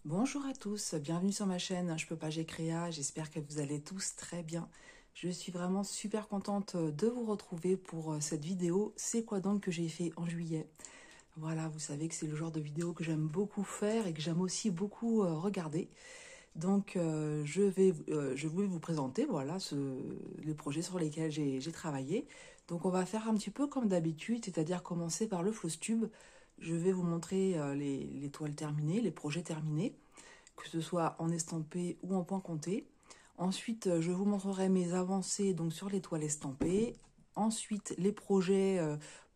Bonjour à tous, bienvenue sur ma chaîne Je peux pas, j'ai créa, j'espère que vous allez tous très bien. Je suis vraiment super contente de vous retrouver pour cette vidéo. C'est quoi donc que j'ai fait en juillet? Voilà, vous savez que c'est le genre de vidéo que j'aime beaucoup faire et que j'aime aussi beaucoup regarder. Donc je voulais vous présenter voilà, les projets sur lesquels j'ai travaillé. Donc on va faire un petit peu comme d'habitude, c'est-à-dire commencer par le Flosstube. Je vais vous montrer les toiles terminées, les projets terminés, que ce soit en estampé ou en point compté. Ensuite, je vous montrerai mes avancées donc sur les toiles estampées. Ensuite, les projets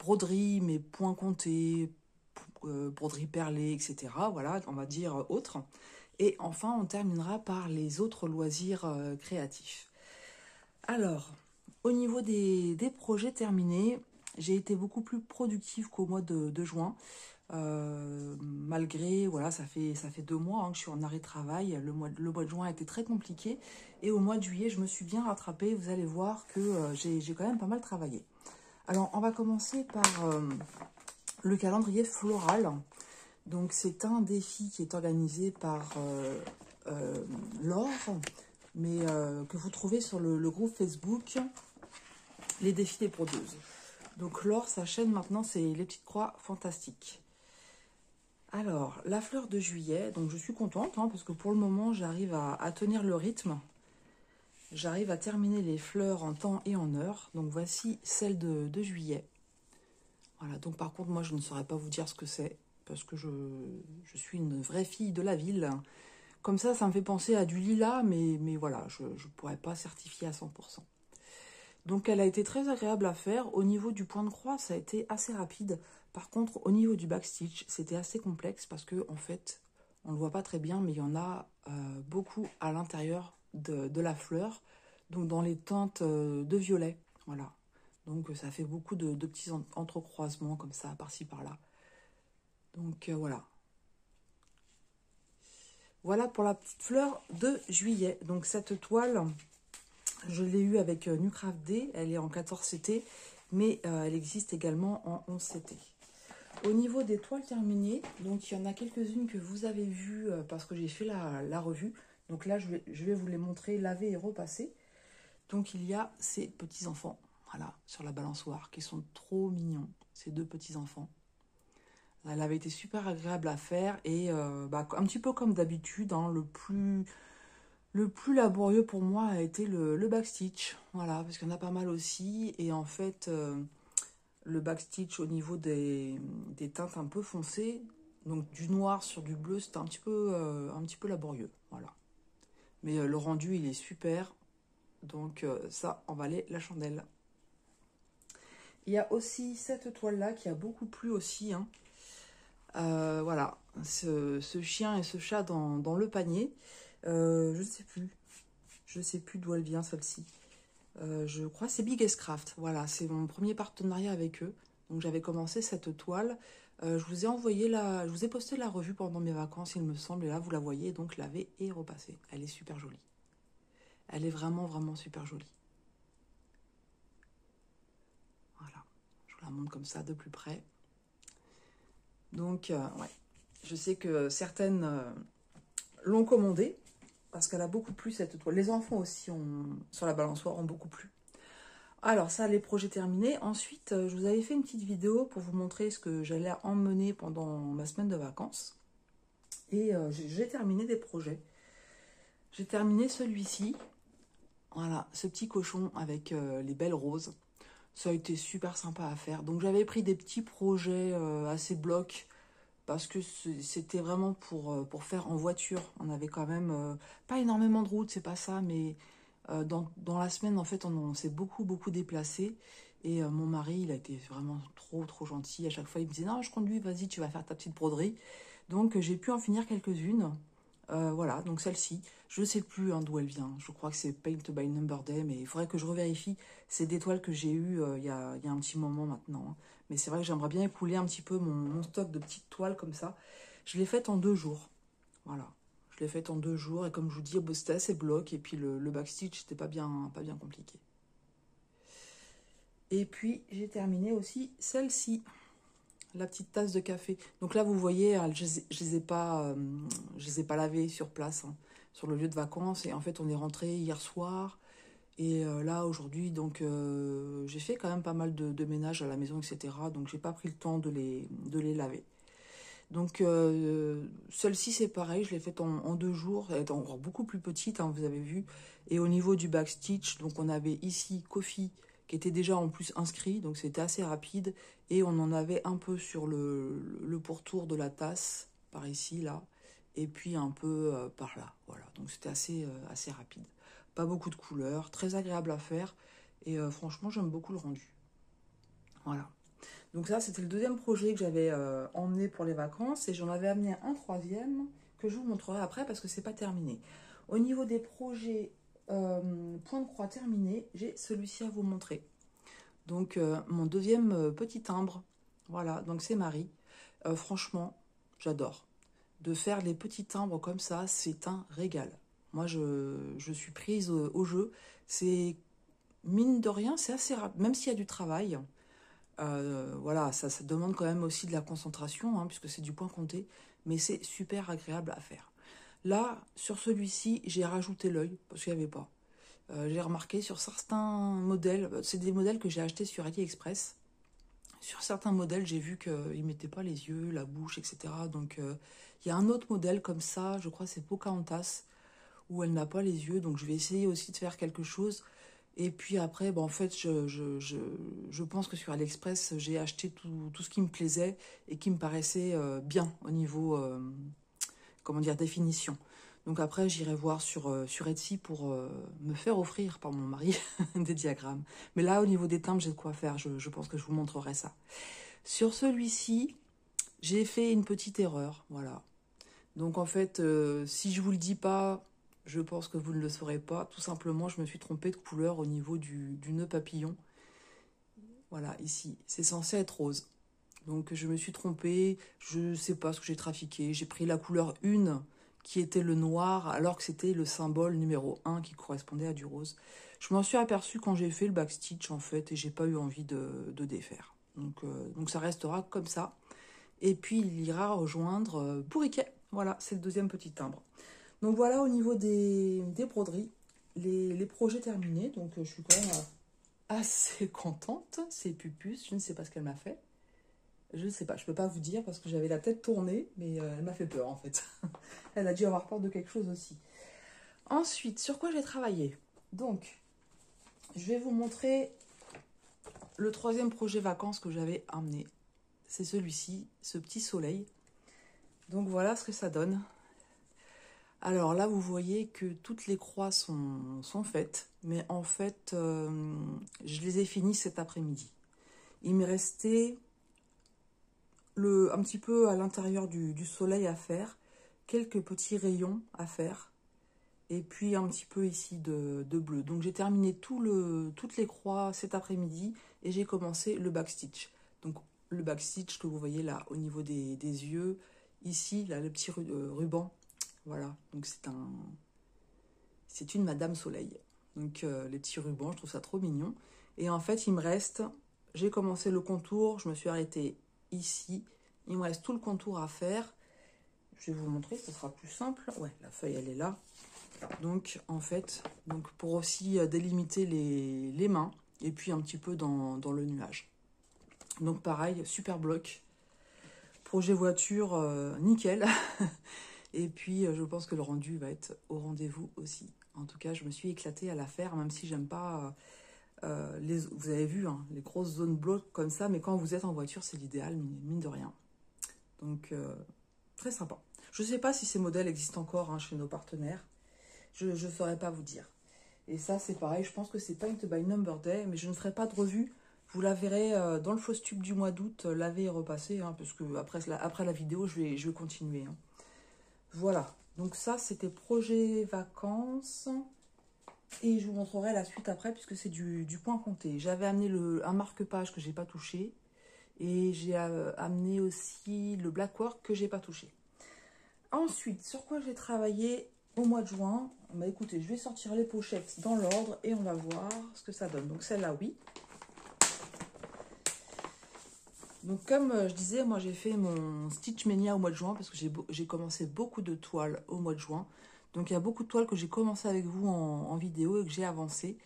broderie, mes points comptés, broderie perlée, etc. Voilà, on va dire autres. Et enfin, on terminera par les autres loisirs créatifs. Alors, au niveau des projets terminés, j'ai été beaucoup plus productive qu'au mois de juin. Malgré, voilà, ça fait 2 mois que je suis en arrêt de travail. Le mois de juin a été très compliqué. Et au mois de juillet, je me suis bien rattrapée. Vous allez voir que j'ai quand même pas mal travaillé. Alors, on va commencer par le calendrier floral. Donc, c'est un défi qui est organisé par Laure, mais que vous trouvez sur le groupe Facebook, les défis des brodeuses. Donc, Laure, sa chaîne maintenant, c'est les petites croix fantastiques. Alors, la fleur de juillet, donc je suis contente, parce que pour le moment, j'arrive à tenir le rythme. J'arrive à terminer les fleurs en temps et en heure. Donc, voici celle de juillet. Voilà, donc par contre, moi, je ne saurais pas vous dire ce que c'est, parce que je suis une vraie fille de la ville. Comme ça me fait penser à du lilas, mais voilà, je ne pourrais pas certifier à 100%. Donc, elle a été très agréable à faire. Au niveau du point de croix, ça a été assez rapide. Par contre, au niveau du backstitch, c'était assez complexe parce que, en fait, on ne le voit pas très bien, mais il y en a beaucoup à l'intérieur de la fleur, donc dans les teintes de violet. Voilà. Donc, ça fait beaucoup de petits entrecroisements comme ça, par-ci, par-là. Donc, voilà. Voilà pour la petite fleur de juillet. Donc, cette toile, je l'ai eue avec Nucraft D. Elle est en 14CT, mais elle existe également en 11CT. Au niveau des toiles terminées, donc il y en a quelques-unes que vous avez vues parce que j'ai fait la revue. Donc là, je vais vous les montrer lavées et repassées. Donc il y a ces petits-enfants, voilà, sur la balançoire, qui sont trop mignons, ces deux petits-enfants. Elle avait été super agréable à faire et un petit peu comme d'habitude, le plus laborieux pour moi a été le backstitch. Voilà, parce qu'il y en a pas mal aussi. Et en fait, le backstitch au niveau des teintes un peu foncées, donc du noir sur du bleu, c'était un petit peu laborieux. Voilà. Mais le rendu, il est super. Donc ça en valait la chandelle. Il y a aussi cette toile-là qui a beaucoup plu aussi. Voilà, ce chien et ce chat dans le panier. Je sais plus d'où elle vient celle-ci. Je crois que c'est Biggest Craft. Voilà, c'est mon premier partenariat avec eux. Donc j'avais commencé cette toile. Je vous ai posté la revue pendant mes vacances, il me semble. Et là, vous la voyez, donc lavée et repassée. Elle est super jolie. Elle est vraiment, vraiment super jolie. Voilà, je vous la montre comme ça de plus près. Donc, ouais, je sais que certaines l'ont commandée parce qu'elle a beaucoup plu cette toile. Les enfants aussi, sur la balançoire, ont beaucoup plu. Alors ça, les projets terminés. Ensuite, je vous avais fait une petite vidéo pour vous montrer ce que j'allais emmener pendant ma semaine de vacances. Et j'ai terminé des projets. J'ai terminé celui-ci. Voilà, ce petit cochon avec les belles roses. Ça a été super sympa à faire. Donc j'avais pris des petits projets assez blocs parce que c'était vraiment pour faire en voiture. On avait quand même pas énormément de route, c'est pas ça, mais dans la semaine, en fait, on s'est beaucoup déplacé. Et mon mari, il a été vraiment trop gentil. À chaque fois, il me disait, non, je conduis, vas-y, tu vas faire ta petite broderie. Donc, j'ai pu en finir quelques-unes. Voilà, donc celle-ci, je ne sais plus d'où elle vient. Je crois que c'est Paint by Number Day, mais il faudrait que je revérifie. C'est des toiles que j'ai eues il y a un petit moment maintenant. Mais c'est vrai que j'aimerais bien écouler un petit peu mon stock de petites toiles comme ça. Je l'ai faite en 2 jours. Voilà. Je l'ai faite en 2 jours. Et comme je vous dis, c'était assez bloc. Et puis le backstitch, c'était pas bien compliqué. Et puis, j'ai terminé aussi celle-ci. La petite tasse de café. Donc là, vous voyez, je les les ai pas lavés sur place, hein, sur le lieu de vacances. Et en fait, on est rentré hier soir. Et là, aujourd'hui, donc, j'ai fait quand même pas mal de ménage à la maison, etc. Donc, j'ai pas pris le temps de les laver. Donc, celle-ci, c'est pareil, je l'ai faite en 2 jours. Elle est encore beaucoup plus petite, hein, vous avez vu. Et au niveau du backstitch, donc, on avait ici Kofi, qui était déjà en plus inscrit. Donc, c'était assez rapide. Et on en avait un peu sur le pourtour de la tasse, par ici, là. Et puis, un peu par là. Voilà, donc c'était assez rapide. Pas beaucoup de couleurs, très agréable à faire. Et franchement, j'aime beaucoup le rendu. Voilà. Donc ça, c'était le deuxième projet que j'avais emmené pour les vacances. Et j'en avais amené un troisième que je vous montrerai après parce que c'est pas terminé. Au niveau des projets point de croix terminés, j'ai celui-ci à vous montrer. Donc mon deuxième petit timbre. Voilà, donc c'est Marie. Franchement, j'adore. De faire les petits timbres comme ça, c'est un régal. Moi, je suis prise au jeu. C'est, mine de rien, c'est assez rapide. Même s'il y a du travail, voilà, ça demande quand même aussi de la concentration, hein, puisque c'est du point compté. Mais c'est super agréable à faire. Là, sur celui-ci, j'ai rajouté l'œil, parce qu'il n'y avait pas. J'ai remarqué sur certains modèles, c'est des modèles que j'ai achetés sur AliExpress. Sur certains modèles, j'ai vu qu'ils ne mettaient pas les yeux, la bouche, etc. Donc, il y a un autre modèle comme ça, je crois que c'est Pocahontas, où elle n'a pas les yeux. Donc, je vais essayer aussi de faire quelque chose. Et puis après, en fait, je pense que sur AliExpress, j'ai acheté tout ce qui me plaisait et qui me paraissait bien au niveau, comment dire, définition. Donc après, j'irai voir sur Etsy pour me faire offrir par mon mari des diagrammes. Mais là, au niveau des timbres, j'ai de quoi faire. Je pense que je vous montrerai ça. Sur celui-ci, j'ai fait une petite erreur. Voilà. Donc en fait, si je vous le dis pas, je pense que vous ne le saurez pas. Tout simplement, je me suis trompée de couleur au niveau du nœud papillon. Voilà, ici. C'est censé être rose. Donc je me suis trompée. Je ne sais pas ce que j'ai trafiqué. J'ai pris la couleur 1 qui était le noir, alors que c'était le symbole numéro 1 qui correspondait à du rose. Je m'en suis aperçue quand j'ai fait le backstitch, en fait, et j'ai pas eu envie de défaire. Donc ça restera comme ça. Et puis, il ira rejoindre Bourriquet. Voilà, c'est le deuxième petit timbre. Donc voilà, au niveau des broderies, les projets terminés. Donc je suis quand même assez contente. C'est Pupus, je ne sais pas ce qu'elle m'a fait. Je ne sais pas, je ne peux pas vous dire parce que j'avais la tête tournée, mais elle m'a fait peur en fait. Elle a dû avoir peur de quelque chose aussi. Ensuite, sur quoi j'ai travaillé? Donc, je vais vous montrer le troisième projet vacances que j'avais amené. C'est celui-ci, ce petit soleil. Donc voilà ce que ça donne. Alors là, vous voyez que toutes les croix sont faites, mais en fait, je les ai finies cet après-midi. Il me restait un petit peu à l'intérieur du soleil à faire, quelques petits rayons à faire, et puis un petit peu ici de bleu. Donc j'ai terminé toutes les croix cet après-midi, et j'ai commencé le backstitch. Donc le backstitch que vous voyez là, au niveau des yeux, ici, là, le petit ruban. Voilà, donc c'est une Madame Soleil. Donc les petits rubans, je trouve ça trop mignon. Et en fait, il me reste, j'ai commencé le contour, je me suis arrêtée ici. Il me reste tout le contour à faire. Je vais vous montrer, ce sera plus simple. Ouais, la feuille, elle est là. Donc, en fait, pour aussi délimiter les mains et puis un petit peu dans le nuage. Donc pareil, super bloc. Projet voiture, nickel. Et puis, je pense que le rendu va être au rendez-vous aussi. En tout cas, je me suis éclatée à la faire, même si j'aime pas... vous avez vu, hein, les grosses zones blocs comme ça, mais quand vous êtes en voiture, c'est l'idéal, mine de rien. Donc, très sympa. Je ne sais pas si ces modèles existent encore hein, chez nos partenaires. Je ne saurais pas vous dire. Et ça, c'est pareil, je pense que c'est Paint by Number Day, mais je ne ferai pas de revue. Vous la verrez dans le fausse tube du mois d'août, laver et repasser, hein, parce que après la vidéo, je vais continuer. Hein. Voilà, donc ça, c'était projet vacances. Et je vous montrerai la suite après, puisque c'est du point compté. J'avais amené un marque-page que j'ai pas touché. Et j'ai amené aussi le Blackwork que j'ai pas touché. Ensuite, sur quoi j'ai travaillé au mois de juin? Bah écoutez, je vais sortir les pochettes dans l'ordre et on va voir ce que ça donne. Donc celle-là, oui. Donc comme je disais, moi j'ai fait mon Stitch Mania au mois de juin parce que j'ai commencé beaucoup de toiles au mois de juin. Donc il y a beaucoup de toiles que j'ai commencé avec vous en vidéo et que j'ai avancé.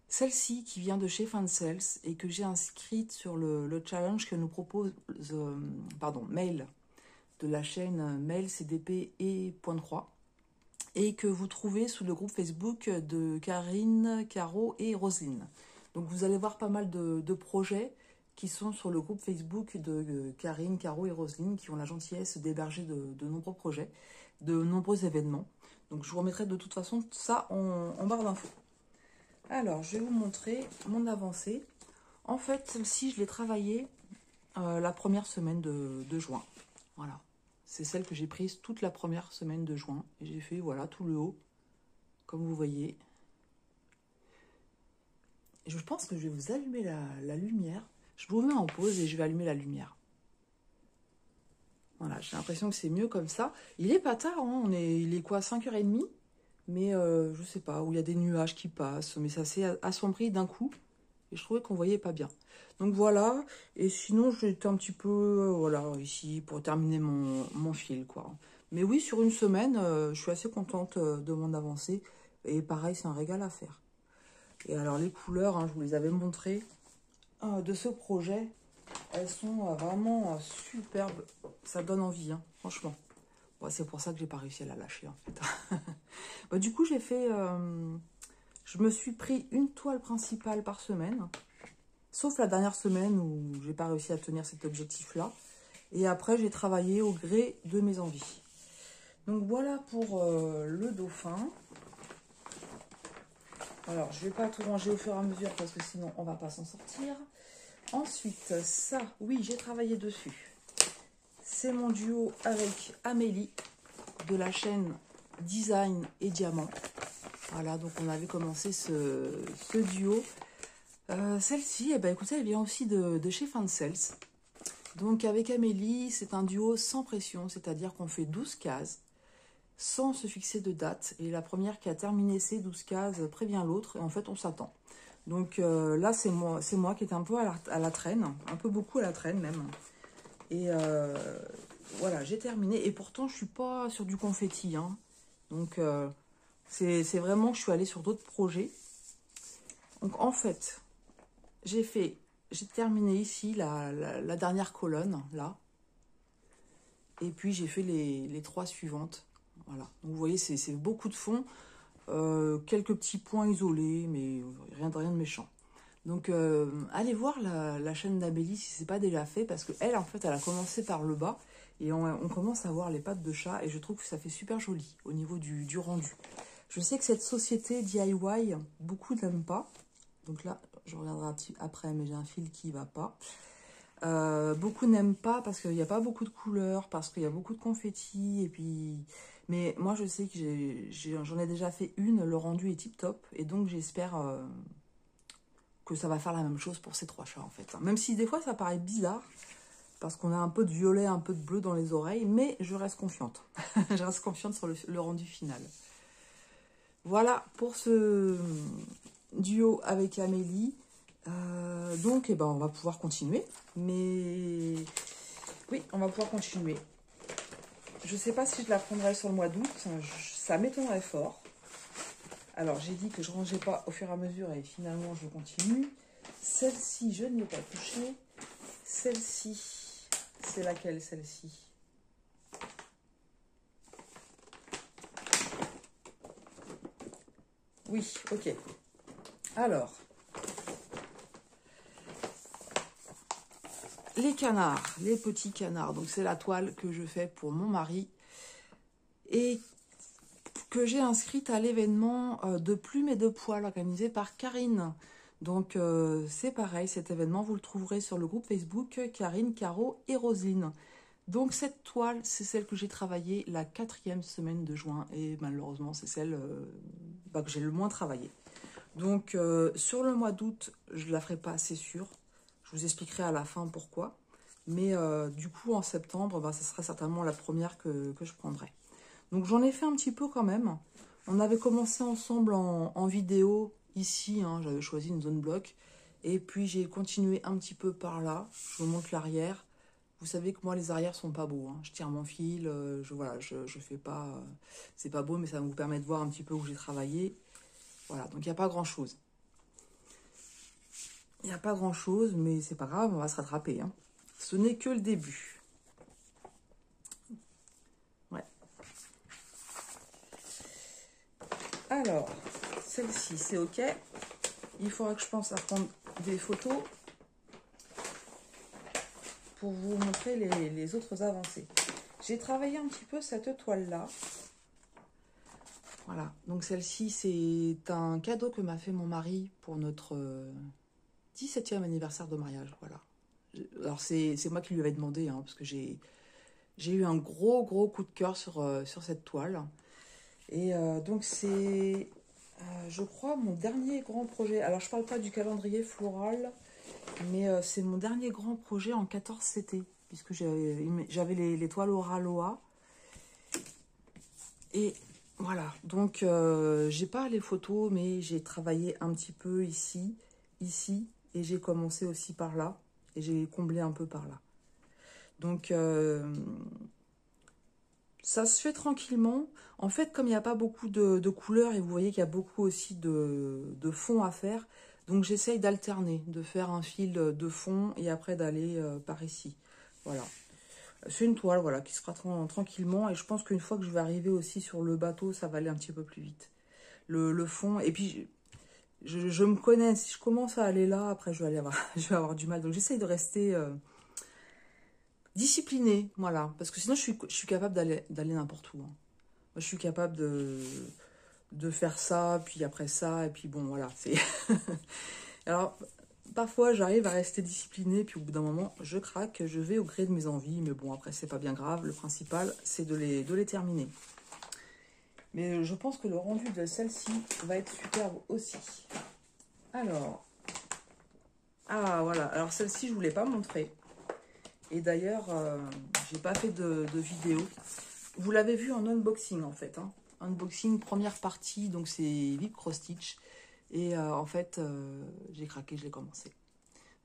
Celle-ci qui vient de chez Fansels et que j'ai inscrite sur le challenge que nous propose Mail de la chaîne Mail CDP et Point de Croix et que vous trouvez sous le groupe Facebook de Karine, Caro et Roselyne. Donc vous allez voir pas mal de projets qui sont sur le groupe Facebook de Karine, Caro et Roselyne qui ont la gentillesse d'héberger de nombreux projets, de nombreux événements. Donc je vous remettrai de toute façon ça en barre d'infos. Alors, je vais vous montrer mon avancée. En fait, celle-ci, je l'ai travaillée la première semaine de juin. Voilà. C'est celle que j'ai prise toute la première semaine de juin. Et j'ai fait, voilà, tout le haut, comme vous voyez. Et je pense que je vais vous allumer la lumière. Je vous mets en pause et je vais allumer la lumière. Voilà, j'ai l'impression que c'est mieux comme ça. Il est pas tard, hein, il est quoi, 5h30 ? Mais je sais pas, où il y a des nuages qui passent, mais ça s'est assombri d'un coup. Et je trouvais qu'on voyait pas bien. Donc voilà, et sinon j'étais un petit peu, voilà, ici pour terminer mon fil, quoi. Mais oui, sur une semaine, je suis assez contente de mon avancée. Et pareil, c'est un régal à faire. Et alors les couleurs, hein, je vous les avais montrées de ce projet. Elles sont vraiment superbes. Ça donne envie, hein, franchement. Bon, c'est pour ça que j'ai pas réussi à la lâcher, en fait. Bah, du coup, j'ai fait... je me suis pris une toile principale par semaine. Sauf la dernière semaine où j'ai pas réussi à tenir cet objectif-là. Et après, j'ai travaillé au gré de mes envies. Donc voilà pour le dauphin. Alors, je vais pas tout ranger au fur et à mesure parce que sinon, on va pas s'en sortir. Ensuite, ça, oui, j'ai travaillé dessus. C'est mon duo avec Amélie de la chaîne Design et Diamant. Voilà, donc on avait commencé ce duo. Celle-ci, eh ben, écoutez, elle vient aussi de chez Fansels. Donc avec Amélie, c'est un duo sans pression, c'est-à-dire qu'on fait 12 cases sans se fixer de date. Et la première qui a terminé ces 12 cases prévient l'autre et en fait on s'attend. Donc là, c'est moi qui étais un peu à la traîne, un peu beaucoup à la traîne même. Et voilà, j'ai terminé. Et pourtant, je suis pas sur du confetti, hein. Donc c'est vraiment que je suis allée sur d'autres projets. Donc en fait, j'ai terminé ici la dernière colonne, là. Et puis j'ai fait les 3 suivantes. Voilà. Donc vous voyez, c'est beaucoup de fond. Quelques petits points isolés, mais rien de méchant. Donc allez voir la chaîne d'Amélie si c'est pas déjà fait, parce qu'elle, en fait, elle a commencé par le bas. Et on commence à voir les pattes de chat. Et je trouve que ça fait super joli au niveau du rendu. Je sais que cette société DIY, beaucoup n'aiment pas. Donc là, je regarderai après, mais j'ai un fil qui ne va pas. Beaucoup n'aiment pas parce qu'il n'y a pas beaucoup de couleurs, parce qu'il y a beaucoup de confettis. Et puis... Mais moi, je sais que j'en ai déjà fait une, le rendu est tip top. Et donc, j'espère que ça va faire la même chose pour ces 3 chats, en fait. Même si des fois, ça paraît bizarre, parce qu'on a un peu de violet, un peu de bleu dans les oreilles. Mais je reste confiante. Je reste confiante sur le rendu final. Voilà pour ce duo avec Amélie. Donc, eh ben, on va pouvoir continuer. Mais oui, on va pouvoir continuer. Je ne sais pas si je la prendrai sur le mois d'août. Ça m'étonnerait fort. Alors, j'ai dit que je ne rangeais pas au fur et à mesure et finalement, je continue. Celle-ci, je ne l'ai pas touchée. Celle-ci, c'est laquelle, celle-ci? Oui, ok. Alors, les canards, les petits canards. Donc, c'est la toile que je fais pour mon mari et que j'ai inscrite à l'événement de plumes et de poils organisé par Karine. Donc, c'est pareil, cet événement, vous le trouverez sur le groupe Facebook Karine, Caro et Roselyne. Donc, cette toile, c'est celle que j'ai travaillée la 4e semaine de juin. Et malheureusement, c'est celle que j'ai le moins travaillée. Donc, sur le mois d'août, je ne la ferai pas, c'est sûr. Je vous expliquerai à la fin pourquoi. Mais du coup, en septembre, ce sera certainement la première que je prendrai. Donc, j'en ai fait un petit peu quand même. On avait commencé ensemble en vidéo ici. Hein, j'avais choisi une zone bloc. Et puis j'ai continué un petit peu par là. Je vous montre l'arrière. Vous savez que moi, les arrières sont pas beaux, hein. Je tire mon fil, voilà, je fais pas... c'est pas beau, mais ça vous permet de voir un petit peu où j'ai travaillé. Voilà, donc il n'y a pas grand-chose. Il n'y a pas grand-chose, mais c'est pas grave, on va se rattraper, hein. Ce n'est que le début. Ouais. Alors, celle-ci, c'est OK. Il faudra que je pense à prendre des photos pour vous montrer les autres avancées. J'ai travaillé un petit peu cette toile-là. Voilà, donc celle-ci, c'est un cadeau que m'a fait mon mari pour notre 17e anniversaire de mariage. Voilà. Alors, c'est moi qui lui avais demandé, hein, parce que j'ai eu un gros coup de cœur sur cette toile. Et donc, c'est, je crois, mon dernier grand projet. Alors, je ne parle pas du calendrier floral, mais c'est mon dernier grand projet en 14 CT, puisque j'avais les toiles Oraloa. Et voilà, donc j'ai pas les photos, mais j'ai travaillé un petit peu ici, et j'ai commencé aussi par là, et j'ai comblé un peu par là. Donc, ça se fait tranquillement. En fait, comme il n'y a pas beaucoup de couleurs, et vous voyez qu'il y a beaucoup aussi de fond à faire, donc j'essaye d'alterner, de faire un fil de fond, et après d'aller par ici. Voilà. C'est une toile, voilà, qui se fera tranquillement. Et je pense qu'une fois que je vais arriver aussi sur le bateau, ça va aller un petit peu plus vite. Le fond, et puis je me connais. Si je commence à aller là, après je vais avoir du mal. Donc j'essaye de rester disciplinée, voilà. Parce que sinon je suis capable d'aller n'importe où, hein. Moi, je suis capable de faire ça, puis après ça, et puis bon, voilà. Alors, parfois, j'arrive à rester disciplinée, puis au bout d'un moment, je craque, je vais au gré de mes envies. Mais bon, après, c'est pas bien grave. Le principal, c'est de les terminer. Mais je pense que le rendu de celle-ci va être superbe aussi. Alors, ah voilà. Alors, celle-ci, je ne vous l'ai pas montrée. Et d'ailleurs, j'ai pas fait de vidéo. Vous l'avez vu en unboxing, en fait, hein. Unboxing, première partie, donc c'est Vip Cross Stitch. Et en fait, j'ai craqué, je l'ai commencé.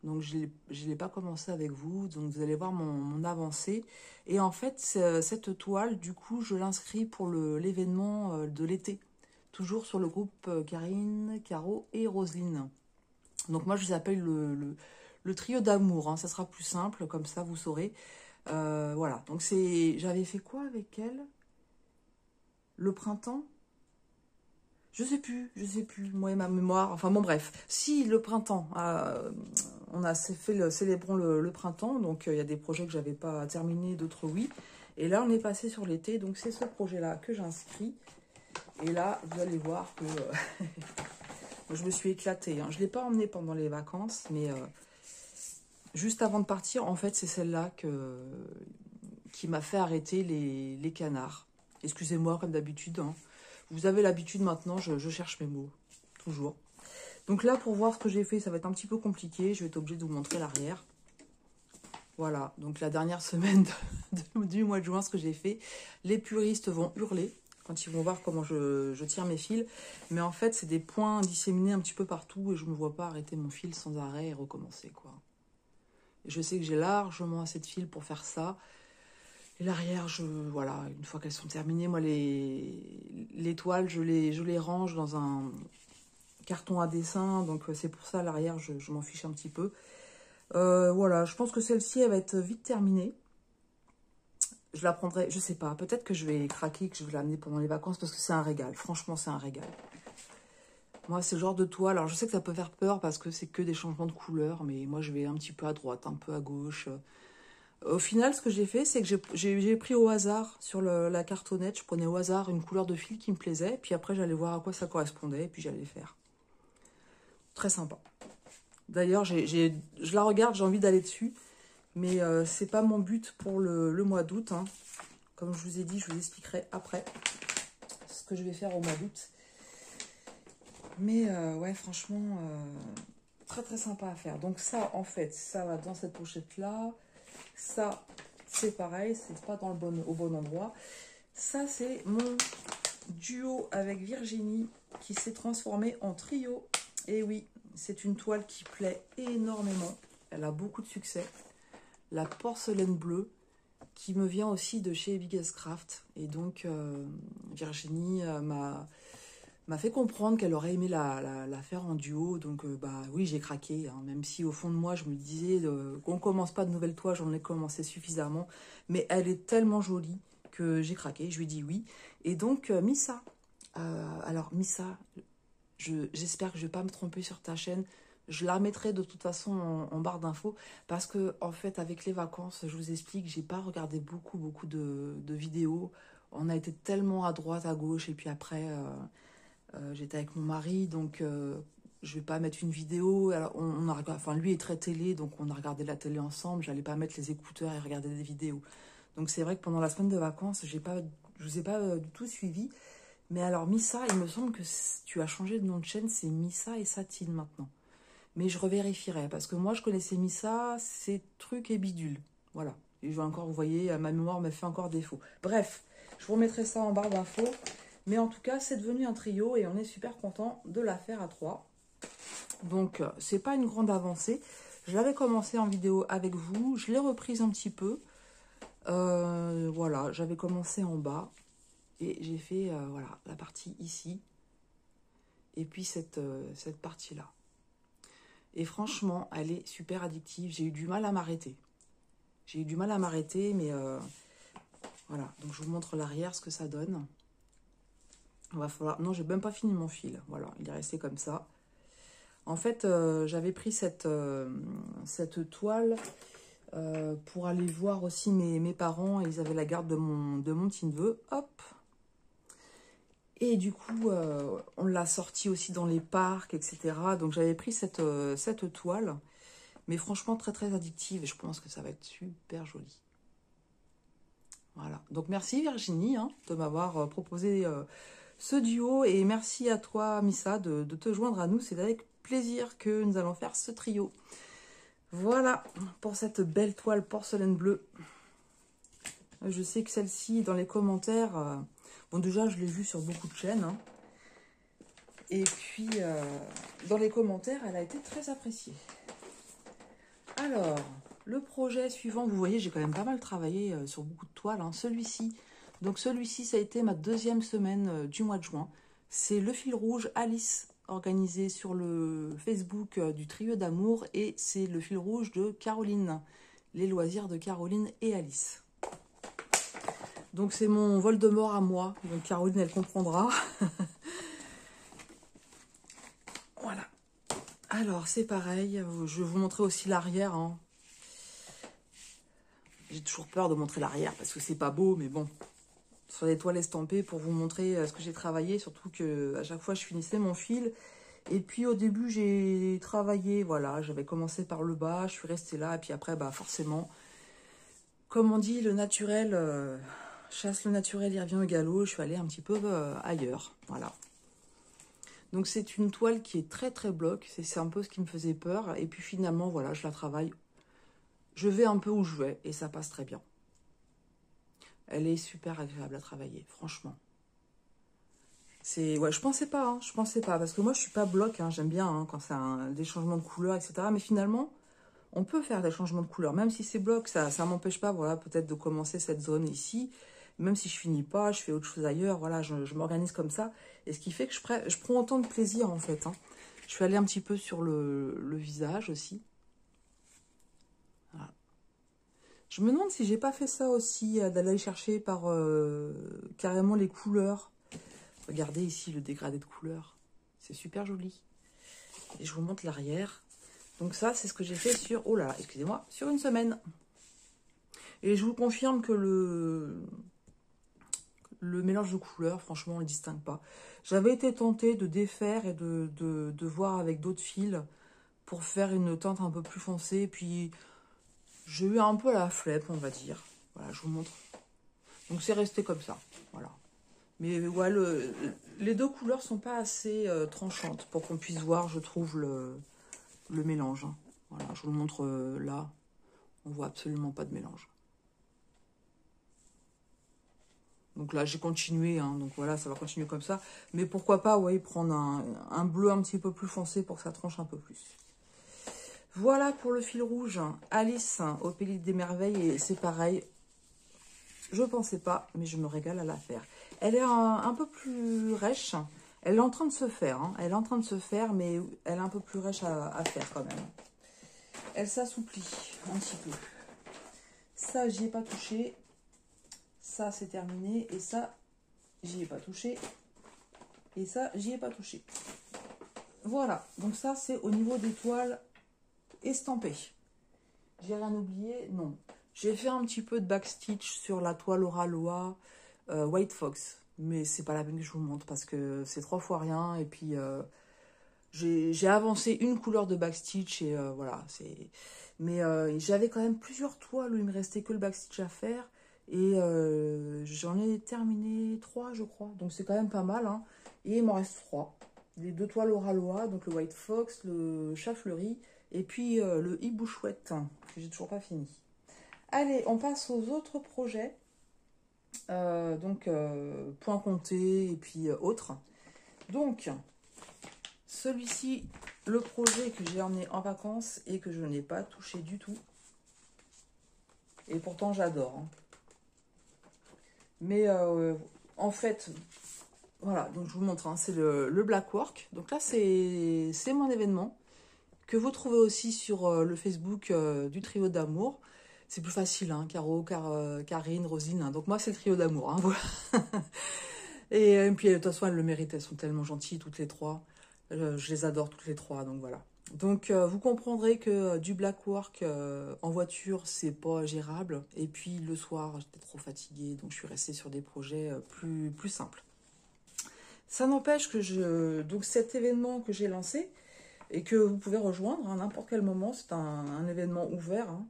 Donc, je ne l'ai pas commencé avec vous. Donc, vous allez voir mon avancée. Et en fait, cette toile, du coup, je l'inscris pour l'événement de l'été. Toujours sur le groupe Karine, Caro et Roselyne. Donc, moi, je vous appelle le trio d'amour, hein. Ça sera plus simple, comme ça, vous saurez. Voilà. Donc, j'avais fait quoi avec elle? Le printemps? Je sais plus, moi et ma mémoire, enfin bon bref. Si, le printemps, on a fait célébrons le printemps, donc il y a des projets que j'avais pas terminés, d'autres oui. Et là, on est passé sur l'été, donc c'est ce projet-là que j'inscris. Et là, vous allez voir que je me suis éclatée, hein. Je ne l'ai pas emmenée pendant les vacances, mais juste avant de partir, en fait, c'est celle-là qui m'a fait arrêter les canards. Excusez-moi, comme d'habitude, hein. Vous avez l'habitude maintenant, je cherche mes mots, toujours. Donc là, pour voir ce que j'ai fait, ça va être un petit peu compliqué. Je vais être obligée de vous montrer l'arrière. Voilà, donc la dernière semaine du mois de juin, ce que j'ai fait. Les puristes vont hurler quand ils vont voir comment je tire mes fils. Mais en fait, c'est des points disséminés un petit peu partout et je ne me vois pas arrêter mon fil sans arrêt et recommencer, quoi. Et je sais que j'ai largement assez de fils pour faire ça. Et l'arrière, voilà, une fois qu'elles sont terminées, moi, les toiles, je les range dans un carton à dessin. Donc, c'est pour ça, l'arrière, je m'en fiche un petit peu. Voilà, je pense que celle-ci, elle va être vite terminée. Je la prendrai, je sais pas, peut-être que je vais craquer, que je vais l'amener pendant les vacances, parce que c'est un régal. Franchement, c'est un régal. Moi, c'est le genre de toile, alors je sais que ça peut faire peur, parce que c'est que des changements de couleur, mais moi, je vais un petit peu à droite, un peu à gauche. Au final, ce que j'ai fait, c'est que j'ai pris au hasard sur la cartonnette. Je prenais au hasard une couleur de fil qui me plaisait. Puis après, j'allais voir à quoi ça correspondait. Et puis, j'allais faire. Très sympa. D'ailleurs, je la regarde, j'ai envie d'aller dessus. Mais c'est pas mon but pour le mois d'août, hein. Comme je vous ai dit, je vous expliquerai après ce que je vais faire au mois d'août. Mais ouais, franchement, très très sympa à faire. Donc ça, en fait, ça va dans cette pochette-là. Ça, c'est pareil, c'est pas au bon endroit. Ça, c'est mon duo avec Virginie qui s'est transformé en trio Et oui, c'est une toile qui plaît énormément. Elle a beaucoup de succès. La porcelaine bleue, qui me vient aussi de chez Biggest Craft. Et donc, Virginie m'a fait comprendre qu'elle aurait aimé la faire en duo. Donc, bah oui, j'ai craqué. Hein, même si au fond de moi, je me disais qu'on ne commence pas de nouvelle toile, j'en ai commencé suffisamment. Mais elle est tellement jolie que j'ai craqué. Je lui ai dit oui. Et donc, Missa. Alors, Missa, j'espère que je ne vais pas me tromper sur ta chaîne. Je la mettrai de toute façon en barre d'infos parce que, en fait, avec les vacances, je vous explique, j'ai pas regardé beaucoup de vidéos. On a été tellement à droite, à gauche, et puis après, j'étais avec mon mari, donc je vais pas mettre une vidéo. Alors, on a regardé, enfin, lui est très télé, donc on a regardé la télé ensemble. J'allais pas mettre les écouteurs et regarder des vidéos. Donc c'est vrai que pendant la semaine de vacances, je vous ai pas du tout suivi. Mais alors, Missa, il me semble que tu as changé de nom de chaîne, c'est Missa et Satine maintenant. Mais je revérifierai, parce que moi, je connaissais Missa, c'est truc et bidule. Voilà. Et je vais encore, vous voyez, ma mémoire me fait encore défaut. Bref, je vous remettrai ça en barre d'infos. Mais en tout cas, c'est devenu un trio et on est super content de la faire à 3. Donc, c'est pas une grande avancée. Je l'avais commencé en vidéo avec vous, je l'ai reprise un petit peu. Voilà, j'avais commencé en bas. Et j'ai fait voilà, la partie ici. Et puis cette partie-là. Et franchement, elle est super addictive. J'ai eu du mal à m'arrêter. J'ai eu du mal à m'arrêter, mais voilà. Donc je vous montre l'arrière, ce que ça donne. Il va falloir... Non, j'ai même pas fini mon fil. Voilà, il est resté comme ça. En fait, j'avais pris cette toile pour aller voir aussi mes parents. Ils avaient la garde de mon petit neveu. Hop! Et du coup, on l'a sorti aussi dans les parcs, etc. Donc, j'avais pris cette toile. Mais franchement, très addictive. Et je pense que ça va être super joli. Voilà. Donc, merci Virginie hein, de m'avoir proposé ce duo. Et merci à toi, Missa, de te joindre à nous. C'est avec plaisir que nous allons faire ce trio. Voilà pour cette belle toile porcelaine bleue. Je sais que celle-ci, dans les commentaires... bon, déjà, je l'ai vue sur beaucoup de chaînes. Hein. Et puis, dans les commentaires, elle a été très appréciée. Alors, le projet suivant, vous voyez, j'ai quand même pas mal travaillé sur beaucoup de toiles. Hein. Celui-ci, donc celui-ci, ça a été ma deuxième semaine du mois de juin. C'est le fil rouge Alice, organisé sur le Facebook du Trio d'Amour. Et c'est le fil rouge de Caroline, les loisirs de Caroline et Alice. Donc c'est mon Voldemort à moi, donc Caroline elle comprendra. Voilà. Alors c'est pareil, je vais vous montrer aussi l'arrière. Hein. J'ai toujours peur de montrer l'arrière parce que c'est pas beau, mais bon. Sur les toiles estampées pour vous montrer ce que j'ai travaillé, surtout que à chaque fois je finissais mon fil. Et puis au début j'ai travaillé, voilà, j'avais commencé par le bas, je suis restée là, et puis après bah forcément, comme on dit, le naturel... chasse le naturel, il revient au galop. Je suis allée un petit peu ailleurs. Voilà. Donc, c'est une toile qui est très bloc. C'est un peu ce qui me faisait peur. Et puis, finalement, voilà, je la travaille. Je vais un peu où je vais et ça passe très bien. Elle est super agréable à travailler, franchement. Ouais, je pensais pas, hein, je pensais pas. Parce que moi, je suis pas bloc. Hein, j'aime bien hein, quand c'est des changements de couleur, etc. Mais finalement, on peut faire des changements de couleur. Même si c'est bloc, ça m'empêche pas, voilà, peut-être de commencer cette zone ici. Même si je finis pas, je fais autre chose ailleurs, voilà, je m'organise comme ça. Et ce qui fait que je prends autant de plaisir, en fait. Hein. Je suis allée un petit peu sur le visage aussi. Voilà. Je me demande si j'ai pas fait ça aussi, d'aller chercher par carrément les couleurs. Regardez ici le dégradé de couleurs. C'est super joli. Et je vous montre l'arrière. Donc ça, c'est ce que j'ai fait sur, oh là là, excusez-moi, sur une semaine. Et je vous confirme que le mélange de couleurs, franchement, on ne le distingue pas. J'avais été tentée de défaire et de voir avec d'autres fils pour faire une teinte un peu plus foncée. Puis, j'ai eu un peu la flemme, on va dire. Voilà, je vous montre. Donc, c'est resté comme ça. Voilà. Mais ouais, les deux couleurs sont pas assez tranchantes pour qu'on puisse voir, je trouve, le mélange. Hein. Voilà, je vous le montre là. On voit absolument pas de mélange. Donc là, j'ai continué, hein, donc voilà, ça va continuer comme ça. Mais pourquoi pas, ouais, prendre un bleu un petit peu plus foncé pour que ça tranche un peu plus. Voilà pour le fil rouge. Alice au Pays des Merveilles, et c'est pareil. Je pensais pas, mais je me régale à la faire. Elle est un peu plus rêche. Elle est en train de se faire, hein. Elle est en train de se faire, mais elle est un peu plus rêche à faire quand même. Elle s'assouplit un petit peu. Ça, j'y ai pas touché. Ça, c'est terminé. Et ça, j'y ai pas touché. Et ça, j'y ai pas touché. Voilà. Donc ça, c'est au niveau des toiles estampées. J'ai rien oublié? Non. J'ai fait un petit peu de backstitch sur la toile Oralois White Fox. Mais c'est pas la peine que je vous montre parce que c'est 3 fois rien. Et puis, j'ai avancé une couleur de backstitch et voilà. Mais j'avais quand même plusieurs toiles où il me restait que le backstitch à faire. Et j'en ai terminé 3, je crois. Donc c'est quand même pas mal, hein. Et il m'en reste 3. Les 2 toiles Oralois, donc le White Fox, le Chat Fleuri, et puis le hibou chouette, hein, que j'ai toujours pas fini. Allez, on passe aux autres projets. Point compté et puis autres. Donc, celui-ci, le projet que j'ai emmené en vacances et que je n'ai pas touché du tout. Et pourtant, j'adore, hein. Mais en fait, voilà, donc je vous montre, hein, c'est le Black Work. Donc là, c'est mon événement que vous trouvez aussi sur le Facebook du trio d'amour. C'est plus facile, hein, Caro, Karine, Rosine. Hein. Donc moi, c'est le trio d'amour. Hein, voilà. Et puis, de toute façon, elles le méritent. Elles sont tellement gentilles, toutes les 3. Je les adore, toutes les 3. Donc voilà. Donc, vous comprendrez que du black work en voiture, c'est pas gérable. Et puis, le soir, j'étais trop fatiguée. Donc, je suis restée sur des projets plus simples. Ça n'empêche que donc cet événement que j'ai lancé et que vous pouvez rejoindre à n'importe quel moment, c'est un événement ouvert. Hein.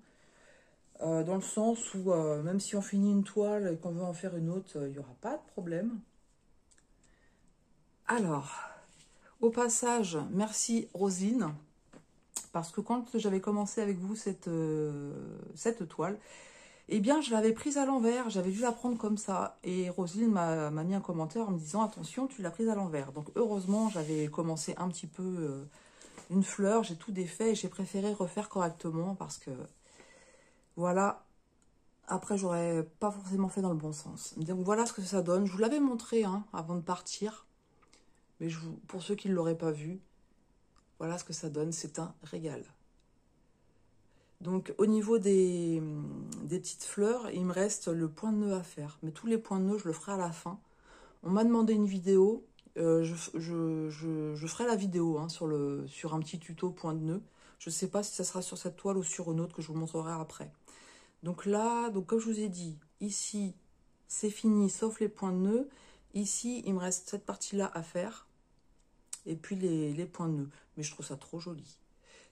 Dans le sens où même si on finit une toile et qu'on veut en faire une autre, il n'y aura pas de problème. Alors, au passage, merci Rosine, parce que quand j'avais commencé avec vous cette toile, eh bien je l'avais prise à l'envers, j'avais dû la prendre comme ça. Et Rosine m'a mis un commentaire en me disant attention, tu l'as prise à l'envers. Donc heureusement, j'avais commencé un petit peu une fleur, j'ai tout défait et j'ai préféré refaire correctement parce que voilà. Après, j'aurais pas forcément fait dans le bon sens. Donc voilà ce que ça donne. Je vous l'avais montré hein, avant de partir. Mais pour ceux qui ne l'auraient pas vu, voilà ce que ça donne. C'est un régal. Donc au niveau des petites fleurs, il me reste le point de nœud à faire. Mais tous les points de nœud, je le ferai à la fin. On m'a demandé une vidéo. Je ferai la vidéo hein, sur un petit tuto point de nœud. Je ne sais pas si ça sera sur cette toile ou sur une autre que je vous montrerai après. Donc là, comme je vous ai dit, ici, c'est fini, sauf les points de nœud. Ici, il me reste cette partie-là à faire. Et puis les points de nœud. Mais je trouve ça trop joli.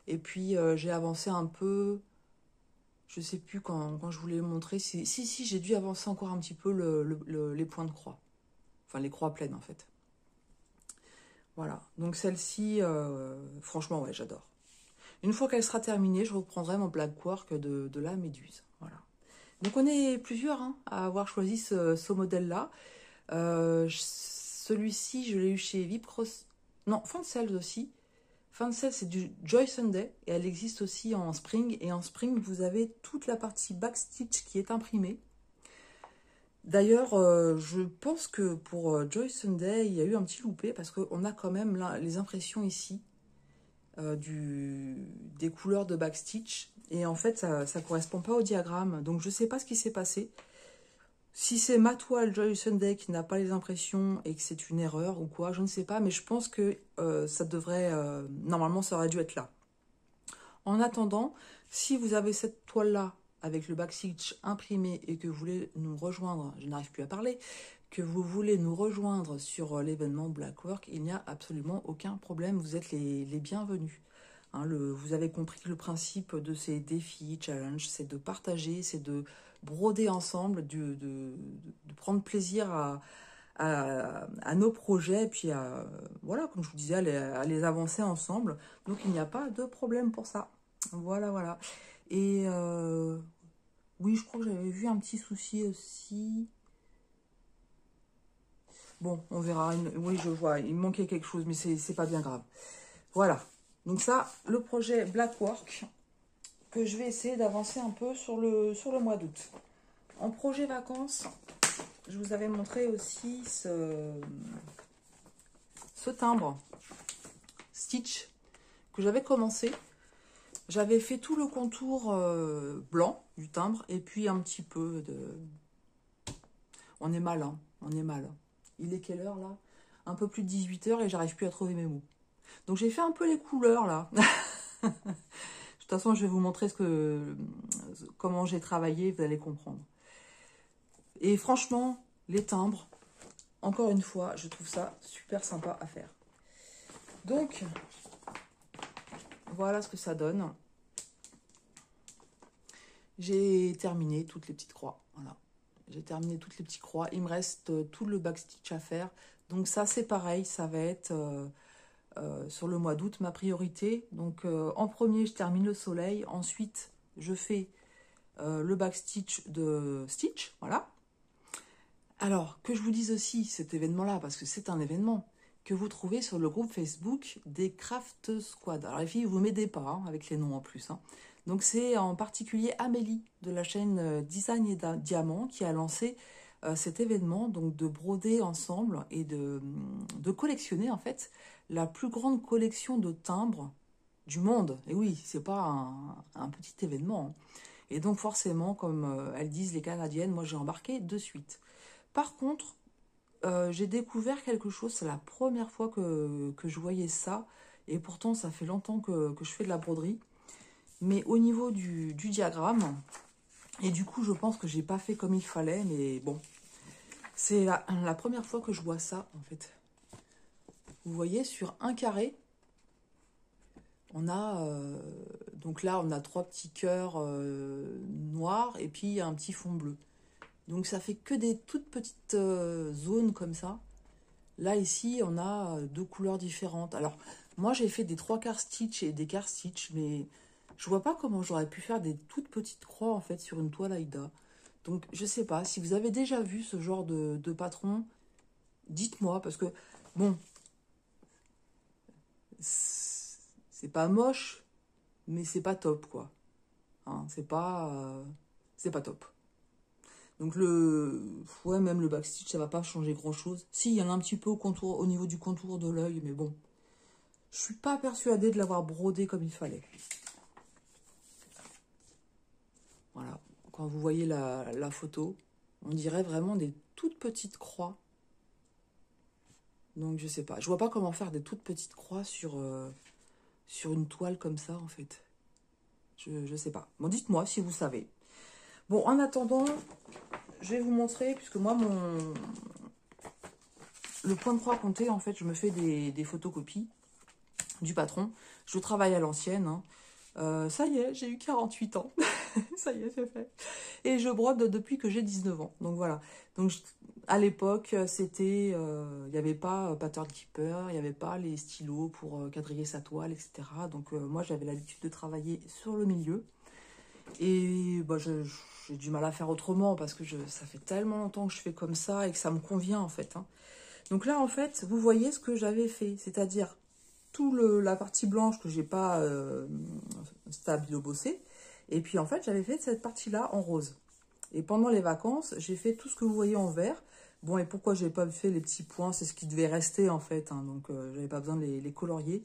Et puis, j'ai avancé un peu... Je sais plus quand je voulais montrer. Si, j'ai dû avancer encore un petit peu les points de croix. Enfin, les croix pleines, en fait. Voilà. Donc, celle-ci, franchement, ouais, j'adore. Une fois qu'elle sera terminée, je reprendrai mon black work de la méduse. Voilà. Donc on est plusieurs hein, à avoir choisi ce modèle-là. Celui-ci, je l'ai eu chez Vipcross. Non, Fancel aussi. Fancel, c'est du Joy Sunday. Et elle existe aussi en Spring. Et en Spring, vous avez toute la partie backstitch qui est imprimée. D'ailleurs, je pense que pour Joy Sunday, il y a eu un petit loupé. Parce qu'on a quand même là, les impressions ici. Des couleurs de backstitch et en fait ça ne correspond pas au diagramme, donc je sais pas ce qui s'est passé, si c'est ma toile Joy Sunday qui n'a pas les impressions et que c'est une erreur ou quoi, je ne sais pas, mais je pense que ça devrait normalement ça aurait dû être là. En attendant, si vous avez cette toile là avec le backstitch imprimé et que vous voulez nous rejoindre, je n'arrive plus à parler, que vous voulez nous rejoindre sur l'événement Blackwork, il n'y a absolument aucun problème, vous êtes les bienvenus. Hein, vous avez compris que le principe de ces défis, challenges, c'est de partager, c'est de broder ensemble, de prendre plaisir à nos projets, et puis voilà, comme je vous disais, à les avancer ensemble. Donc il n'y a pas de problème pour ça. Voilà, voilà. Et oui, je crois que j'avais vu un petit souci aussi. Bon, on verra. Oui, je vois, il me manquait quelque chose, mais c'est pas bien grave. Voilà. Donc ça, le projet Blackwork, que je vais essayer d'avancer un peu sur le mois d'août. En projet vacances, je vous avais montré aussi ce timbre Stitch que j'avais commencé. J'avais fait tout le contour blanc du timbre et puis un petit peu de... On est mal, hein, on est mal. Il est quelle heure là? Un peu plus de 18 h et j'arrive plus à trouver mes mots. Donc j'ai fait un peu les couleurs là. De toute façon, je vais vous montrer comment j'ai travaillé, vous allez comprendre. Et franchement, les timbres, encore une fois, je trouve ça super sympa à faire. Donc, voilà ce que ça donne. J'ai terminé toutes les petites croix. Voilà. J'ai terminé toutes les petites croix. Il me reste tout le backstitch à faire. Donc ça, c'est pareil. Ça va être sur le mois d'août ma priorité. Donc en premier, je termine le soleil. Ensuite, je fais le backstitch de Stitch. Voilà. Alors, que je vous dise aussi cet événement-là, parce que c'est un événement que vous trouvez sur le groupe Facebook des Craft Squad. Alors les filles, vous ne m'aidez pas hein, avec les noms en plus. Hein. Donc c'est en particulier Amélie de la chaîne Design et Diamant qui a lancé cet événement, donc de broder ensemble et de collectionner en fait la plus grande collection de timbres du monde. Et oui, c'est pas un petit événement. Hein. Et donc forcément, comme elles disent les Canadiennes, moi j'ai embarqué de suite. Par contre, j'ai découvert quelque chose, c'est la première fois que je voyais ça, et pourtant ça fait longtemps que je fais de la broderie, mais au niveau du diagramme, et du coup je pense que j'ai pas fait comme il fallait, mais bon, c'est la première fois que je vois ça en fait. Vous voyez, sur un carré, on a, donc là on a 3 petits cœurs noirs, et puis un petit fond bleu. Donc ça fait que des toutes petites zones comme ça. Là, ici, on a 2 couleurs différentes. Alors, moi, j'ai fait des 3/4 stitch et des quarts stitch, mais je vois pas comment j'aurais pu faire des toutes petites croix, en fait, sur une toile Aïda. Donc, je sais pas. Si vous avez déjà vu ce genre de patron, dites-moi, parce que, bon, c'est pas moche, mais c'est pas top, quoi. Hein, c'est pas top. Donc ouais, même le backstitch, ça va pas changer grand chose. Si, il y en a un petit peu au niveau du contour de l'œil, mais bon. Je suis pas persuadée de l'avoir brodé comme il fallait. Voilà. Quand vous voyez la photo, on dirait vraiment des toutes petites croix. Donc je sais pas. Je vois pas comment faire des toutes petites croix sur une toile comme ça, en fait. Je sais pas. Bon, dites-moi si vous savez. Bon, en attendant, je vais vous montrer, puisque moi, le point de croix compté, en fait, je me fais des photocopies du patron. Je travaille à l'ancienne. Hein. Ça y est, j'ai eu 48 ans. Ça y est, c'est fait. Et je brode depuis que j'ai 19 ans. Donc voilà. Donc à l'époque, c'était... Il n'y avait pas pattern keeper, il n'y avait pas les stylos pour quadriller sa toile, etc. Donc moi, j'avais l'habitude de travailler sur le milieu. Et bah, j'ai du mal à faire autrement parce que ça fait tellement longtemps que je fais comme ça et que ça me convient en fait. Hein. Donc là, en fait, vous voyez ce que j'avais fait. C'est-à-dire la partie blanche que j'ai pas stabilo bossé. Et puis en fait, j'avais fait cette partie-là en rose. Et pendant les vacances, j'ai fait tout ce que vous voyez en vert. Bon, et pourquoi j'ai pas fait les petits points? C'est ce qui devait rester en fait. Hein, donc j'avais pas besoin de les colorier.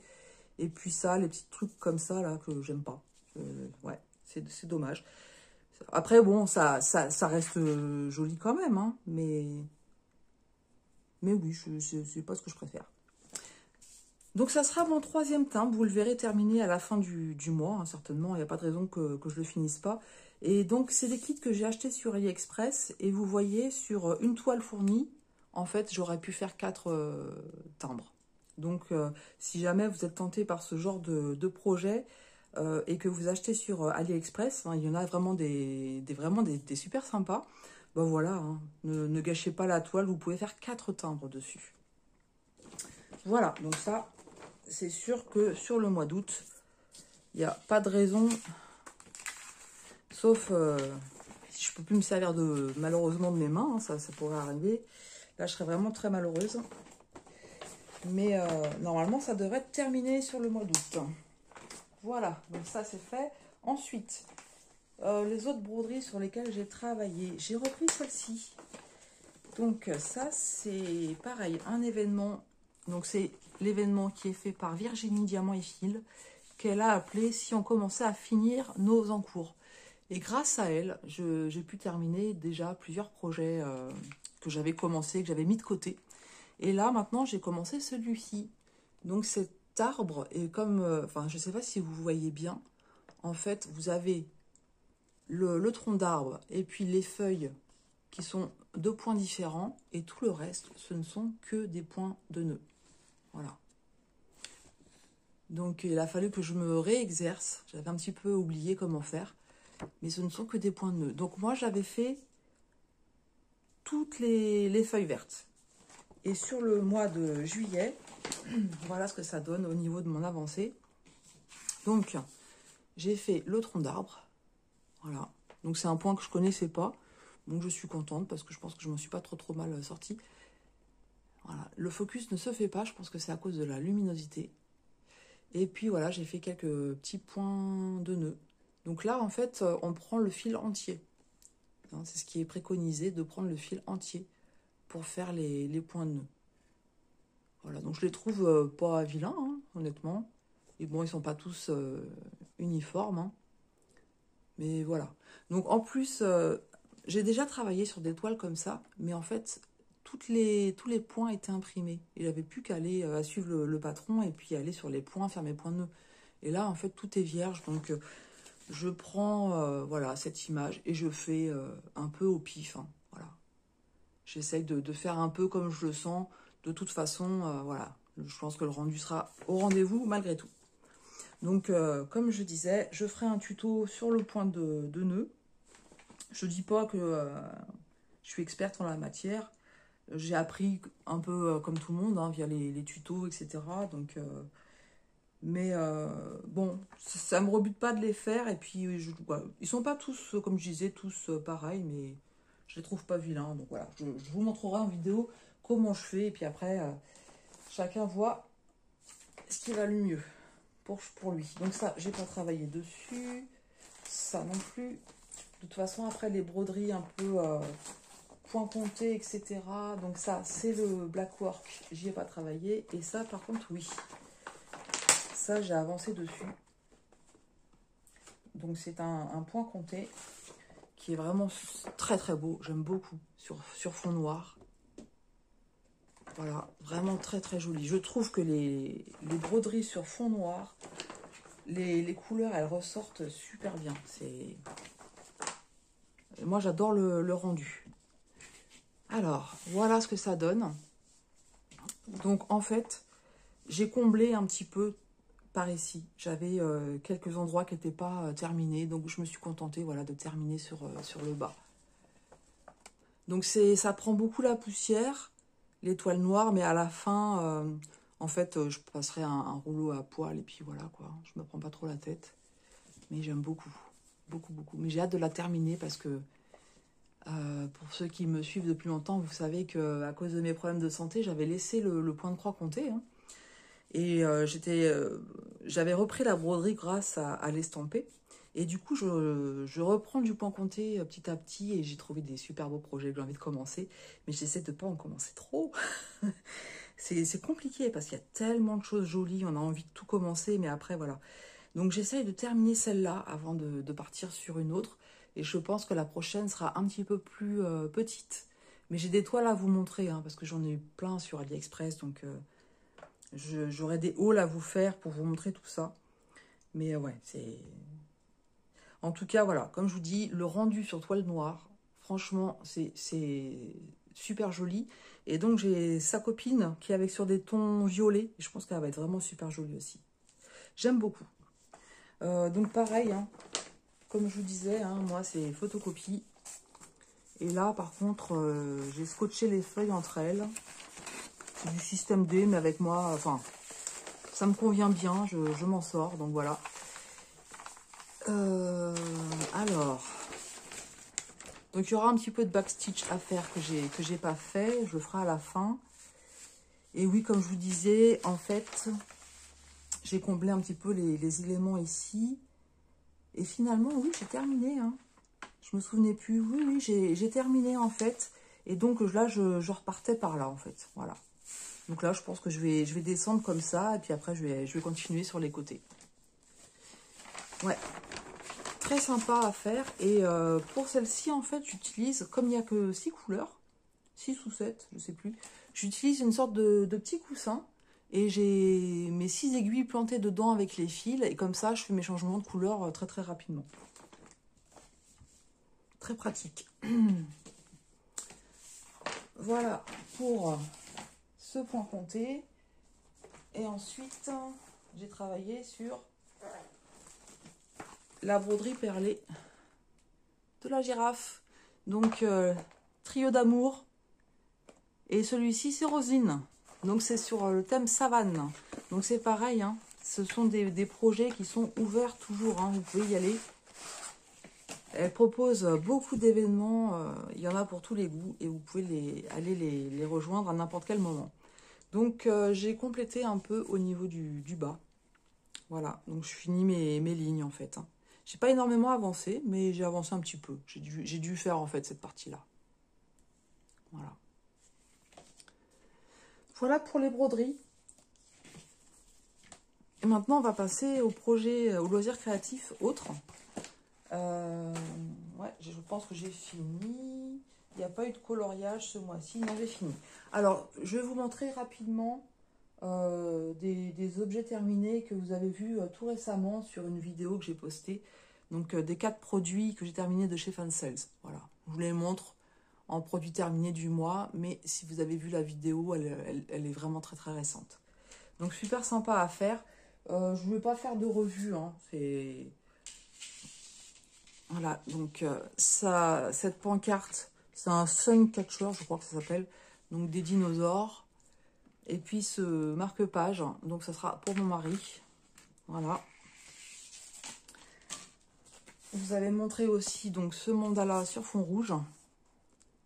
Et puis ça, les petits trucs comme ça là que j'aime pas. Ouais, c'est dommage. Après, bon, ça reste joli quand même. Hein, mais oui, c'est pas ce que je préfère. Donc ça sera mon 3e timbre, vous le verrez terminé à la fin du mois, hein, certainement, il n'y a pas de raison que je le finisse pas. Et donc c'est des kits que j'ai achetés sur AliExpress, et vous voyez sur une toile fournie, en fait j'aurais pu faire 4 timbres. Donc si jamais vous êtes tenté par ce genre de projet, et que vous achetez sur AliExpress, hein, il y en a vraiment des super sympas, ben voilà, hein, ne gâchez pas la toile, vous pouvez faire 4 timbres dessus. Voilà, donc ça... C'est sûr que sur le mois d'août, il n'y a pas de raison, sauf si je ne peux plus me servir malheureusement de mes mains, hein, ça pourrait arriver. Là, je serais vraiment très malheureuse. Mais normalement, ça devrait être terminé sur le mois d'août. Voilà, donc ça c'est fait. Ensuite, les autres broderies sur lesquelles j'ai travaillé. J'ai repris celle-ci. Donc ça, c'est pareil, un événement. Donc c'est l'événement qui est fait par Virginie Diamant et Fil, qu'elle a appelé Si on commençait à finir nos encours. Et grâce à elle, j'ai pu terminer déjà plusieurs projets que j'avais commencé, que j'avais mis de côté. Et là, maintenant, j'ai commencé celui-ci. Donc cet arbre est comme... enfin, je ne sais pas si vous voyez bien. En fait, vous avez le tronc d'arbre et puis les feuilles qui sont 2 points différents. Et tout le reste, ce ne sont que des points de nœuds. Voilà. Donc, il a fallu que je me réexerce. J'avais un petit peu oublié comment faire. Mais ce ne sont que des points de nœuds. Donc, moi, j'avais fait toutes les feuilles vertes. Et sur le mois de juillet, voilà ce que ça donne au niveau de mon avancée. Donc, j'ai fait le tronc d'arbre. Voilà. Donc, c'est un point que je ne connaissais pas. Donc, je suis contente parce que je pense que je ne m'en suis pas trop mal sortie. Voilà. Le focus ne se fait pas. Je pense que c'est à cause de la luminosité. Et puis, voilà, j'ai fait quelques petits points de nœuds. Donc là, en fait, on prend le fil entier. Hein, c'est ce qui est préconisé, de prendre le fil entier pour faire les points de nœuds. Voilà, donc je les trouve pas vilains, hein, honnêtement. Et bon, ils sont pas tous uniformes. Hein. Mais voilà. Donc en plus, j'ai déjà travaillé sur des toiles comme ça. Mais en fait, tous les points étaient imprimés. Il n'avait plus qu'à aller à suivre le patron et puis aller sur les points, faire mes points de nœuds. Et là, en fait, tout est vierge. Donc je prends voilà, cette image et je fais un peu au pif. Hein, voilà. J'essaye de faire un peu comme je le sens. De toute façon, voilà, je pense que le rendu sera au rendez-vous malgré tout. Donc, comme je disais, je ferai un tuto sur le point de nœud. Je ne dis pas que je suis experte en la matière. J'ai appris un peu comme tout le monde, hein, via les tutos, etc. Donc, mais bon, ça ne me rebute pas de les faire. Et puis, voilà, ils ne sont pas tous, comme je disais, tous pareils, mais je les trouve pas vilains. Donc voilà, je vous montrerai en vidéo comment je fais. Et puis après, chacun voit ce qui va le mieux pour lui. Donc ça, j'ai pas travaillé dessus. Ça non plus. De toute façon, après, les broderies un peu point compté, etc. Donc ça, c'est le black work. J'y ai pas travaillé. Et ça, par contre, oui. Ça, j'ai avancé dessus. Donc c'est un point compté qui est vraiment très très beau. J'aime beaucoup sur fond noir. Voilà, vraiment très très joli. Je trouve que les broderies sur fond noir, les couleurs, elles ressortent super bien. Moi, j'adore le rendu. Alors, voilà ce que ça donne. Donc, en fait, j'ai comblé un petit peu par ici. J'avais quelques endroits qui n'étaient pas terminés. Donc, je me suis contentée, voilà, de terminer sur le bas. Donc, ça prend beaucoup la poussière, les toiles noires, mais à la fin, en fait, je passerai un rouleau à poil et puis voilà, quoi. Je me prends pas trop la tête. Mais j'aime beaucoup, beaucoup, beaucoup. Mais j'ai hâte de la terminer parce que pour ceux qui me suivent depuis longtemps, vous savez qu'à cause de mes problèmes de santé, j'avais laissé le point de croix compté. Hein. Et j'avais repris la broderie grâce à l'estamper. Et du coup, je reprends du point compté petit à petit et j'ai trouvé des super beaux projets que j'ai envie de commencer. Mais j'essaie de ne pas en commencer trop. C'est compliqué parce qu'il y a tellement de choses jolies, on a envie de tout commencer, mais après, voilà. Donc, j'essaye de terminer celle-là avant de partir sur une autre. Et je pense que la prochaine sera un petit peu plus petite. Mais j'ai des toiles à vous montrer, hein, parce que j'en ai eu plein sur AliExpress. Donc, j'aurai des hauls à vous faire pour vous montrer tout ça. Mais ouais, c'est... En tout cas, voilà, comme je vous dis, le rendu sur toile noire, franchement, c'est super joli. Et donc, j'ai sa copine qui est avec sur des tons violets. Et je pense qu'elle va être vraiment super jolie aussi. J'aime beaucoup. Donc, pareil, hein, comme je vous disais, hein, moi, c'est photocopie. Et là, par contre, j'ai scotché les feuilles entre elles. C'est du système D, mais avec moi, enfin, ça me convient bien, je m'en sors, donc voilà. Alors, Donc il y aura un petit peu de backstitch à faire que j'ai pas fait. Je le ferai à la fin. Et oui, comme je vous disais, en fait, j'ai comblé un petit peu les éléments ici. Et finalement, oui, j'ai terminé. Hein. Je me souvenais plus. Oui, oui, j'ai terminé en fait. Et donc là, je repartais par là en fait. Voilà. Donc là, je pense que je vais descendre comme ça. Et puis après, je vais continuer sur les côtés. Ouais. Très sympa à faire. Et pour celle-ci, en fait, j'utilise, comme il n'y a que 6 couleurs, 6 ou 7, je ne sais plus, j'utilise une sorte de petit coussin. Et j'ai mes 6 aiguilles plantées dedans avec les fils. Et comme ça, je fais mes changements de couleur très très rapidement. Très pratique. Voilà pour ce point compté. Et ensuite, j'ai travaillé sur la broderie perlée de la girafe. Donc, trio d'amour. Et celui-ci, c'est Rosine. Donc, c'est sur le thème savane. Donc, c'est pareil. Hein. Ce sont des projets qui sont ouverts toujours. Hein. Vous pouvez y aller. Elle propose beaucoup d'événements. Il y en a pour tous les goûts. Et vous pouvez aller les rejoindre à n'importe quel moment. Donc, j'ai complété un peu au niveau du bas. Voilà. Donc, je finis mes lignes, en fait. Hein. J'ai pas énormément avancé, mais j'ai avancé un petit peu. J'ai dû faire, en fait, cette partie-là. Voilà. Voilà pour les broderies. Et maintenant, on va passer au projet, au loisir créatif autre. Ouais, je pense que j'ai fini. Il n'y a pas eu de coloriage ce mois-ci. Non, j'ai fini. Alors, je vais vous montrer rapidement des objets terminés que vous avez vus tout récemment sur une vidéo que j'ai postée. Donc, des 4 produits que j'ai terminés de chez Fansales. Voilà, je vous les montre en produits terminés du mois, mais si vous avez vu la vidéo, elle est vraiment très très récente. Donc super sympa à faire. Je ne voulais pas faire de revue, hein. C'est... Voilà, donc cette pancarte, c'est un Suncatcher, je crois que ça s'appelle, donc des dinosaures. Et puis ce marque-page, donc ça sera pour mon mari. Voilà. Vous avez montré aussi donc ce mandala sur fond rouge.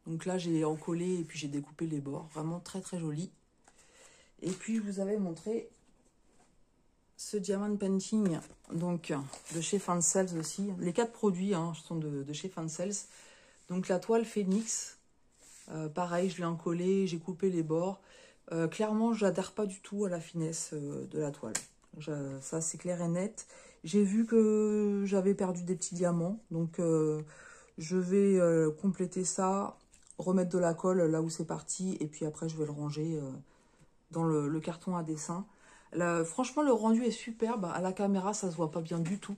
Donc là, j'ai recollé et puis j'ai découpé les bords. Vraiment très très joli. Et puis, je vous avais montré ce diamond painting donc, de chez Fansales aussi. Les 4 produits hein, sont de chez Fansales. Donc la toile Phoenix. Pareil, je l'ai encollé, j'ai coupé les bords. Clairement, je n'adhère pas du tout à la finesse de la toile. Ça, c'est clair et net. J'ai vu que j'avais perdu des petits diamants. Donc, je vais compléter ça, remettre de la colle là où c'est parti. Et puis après, je vais le ranger dans le carton à dessin. Là, franchement, le rendu est superbe. À la caméra, ça se voit pas bien du tout.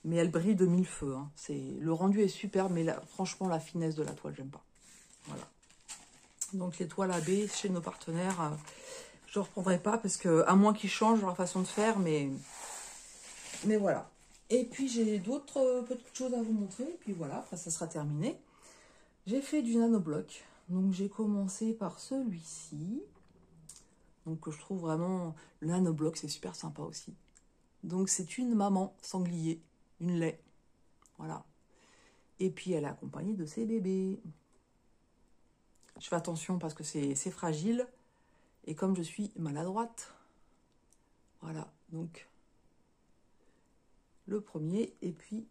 Mais elle brille de mille feux. Hein. Le rendu est superbe, mais là, franchement, la finesse de la toile, j'aime pas. Voilà. Donc, les toiles AB chez nos partenaires, je ne reprendrai pas parce que, à moins qu'ils changent leur façon de faire, mais voilà. Et puis, j'ai d'autres petites choses à vous montrer. Et puis voilà, après, ça sera terminé. J'ai fait du nanobloc. Donc, j'ai commencé par celui-ci. Donc, je trouve vraiment, le nanobloc, c'est super sympa aussi. Donc, c'est une maman sanglier, une lait. Voilà. Et puis, elle est accompagnée de ses bébés. Je fais attention parce que c'est fragile. Et comme je suis maladroite, voilà. Donc, le premier et puis